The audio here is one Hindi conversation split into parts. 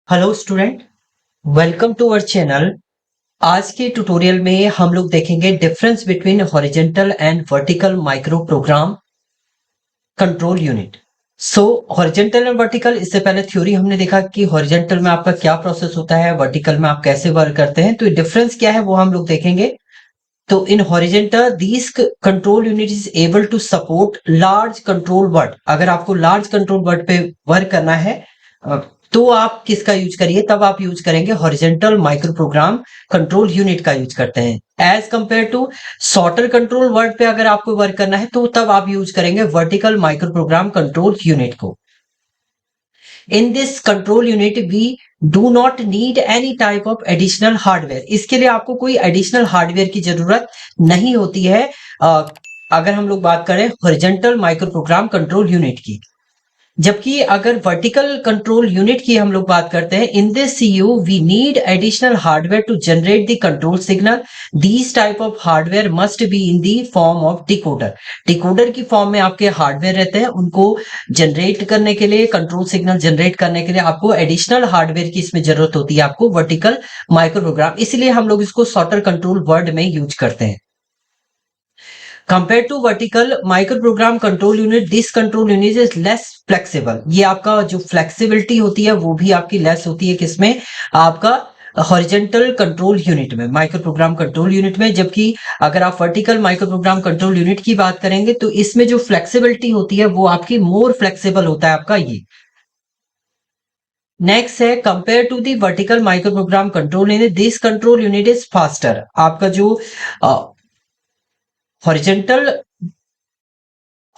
Hello student, welcome to our channel. आज के ट्यूटोरियल में हम लोग देखेंगे difference between horizontal and vertical micro program control unit. So horizontal and vertical, इससे पहले थ्योरी हमने देखा कि हॉरिजॉन्टल में आपका क्या प्रोसेस होता है, वर्टिकल में आप कैसे वर्क करते हैं। तो डिफरेंस क्या है वो हम लोग देखेंगे। तो in horizontal this control unit is able to support large control word. अगर आपको लार्ज कंट्रोल वर्ड पे वर्क करना है तो आप किसका यूज करिए, तब आप यूज करेंगे horizontal micro program control unit का यूज करते हैं। As compare to shorter control word पे अगर आपको वर्क करना है तो तब आप यूज करेंगे vertical micro program control unit को। In this control unit we do not need any type of additional hardware. इसके लिए आपको कोई एडिशनल हार्डवेयर की जरूरत नहीं होती है। अगर हम लोग बात करें horizontal micro program control unit की, जबकि अगर वर्टिकल कंट्रोल यूनिट की हम लोग बात करते हैं, in this CU we need additional hardware to generate the control signal. These type of hardware must be in the form of decoder. Decoder की फॉर्म में आपके हार्डवेयर रहते हैं, उनको जनरेट करने के लिए, कंट्रोल सिग्नल जनरेट करने के लिए आपको एडिशनल हार्डवेयर की इसमें जरूरत होती है, आपको वर्टिकल माइक्रो प्रोग्राम। इसलिए हम लोग इसको शॉर्टर कंट्रोल वर्ड में यूज करते हैं। Compare to vertical micro program control unit, this control unit is less flexible. ये आपका जो फ्लेक्सिबिलिटी होती है वो भी आपकी लेस होती है, किसमें, आपका हॉरिजॉन्टल कंट्रोल यूनिट में, माइक्रो प्रोग्राम कंट्रोल यूनिट में। जबकि अगर आप vertical micro program control unit की बात करेंगे तो इसमें जो फ्लेक्सिबिलिटी होती है वो आपकी मोर फ्लेक्सिबल होता है आपका ये। नेक्स्ट है compare to the vertical micro program control unit, this control unit is faster. आपका जो हॉरिजॉन्टल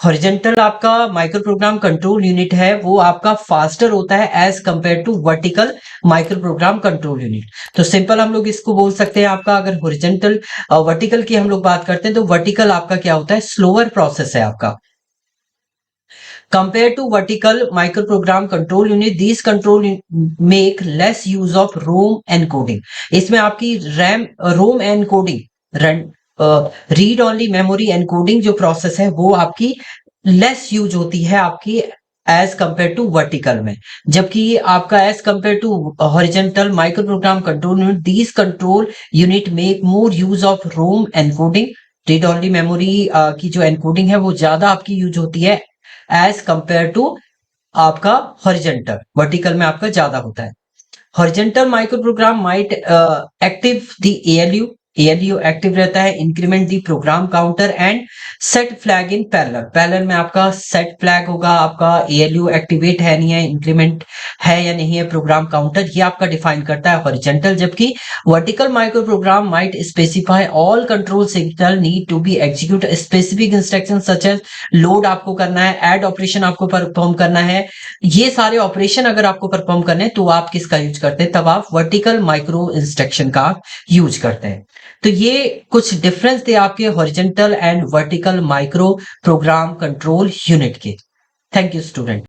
हॉरिजॉन्टल आपका माइक्रो प्रोग्राम कंट्रोल यूनिट है वो आपका फास्टर होता है as compare to vertical micro program control unit. तो सिंपल हम लोग इसको बोल सकते हैं, आपका अगर हॉरिजॉन्टल वर्टिकल की हम लोग बात करते हैं तो वर्टिकल आपका क्या होता है, स्लोअर प्रोसेस है आपका। Compare to vertical micro program control unit, these control make less use of ROM encoding. इसमें आपकी RAM ROM encoding, read only memory encoding जो प्रोसेस है वो आपकी लेस यूज होती है आपकी एज कंपेयर टू वर्टिकल में। जबकि आपका as compare to horizontal micro program control unit, these control unit make more use of ROM encoding. Read only memory की जो एनकोडिंग है वो ज्यादा आपकी यूज होती है एज कंपेयर टू आपका हॉरिजॉन्टल। वर्टिकल में आपका ज्यादा होता है। Horizontal micro program might active the ALU, ALU active रहता है, increment the program counter and set flag in parallel. Parallel में आपका सेट फ्लैग होगा, आपका एएलयू एक्टिवेट है नहीं है, इंक्रीमेंट है या नहीं है, प्रोग्राम काउंटर ये आपका डिफाइन करता है हॉरिजॉन्टल। जबकि vertical micro program might specify all control signal need to be execute specific instruction such as load आपको करना है, ऐड ऑपरेशन आपको परफॉर्म करना है। ये सारे ऑपरेशन अगर आपको परफॉर्म करने हैं तो आप किसका यूज करते हैं, तब आप वर्टिकल माइक्रो इंस्ट्रक्शन का यूज करते हैं। तो ये कुछ डिफरेंस थे आपके horizontal and vertical micro program control unit के। Thank you student.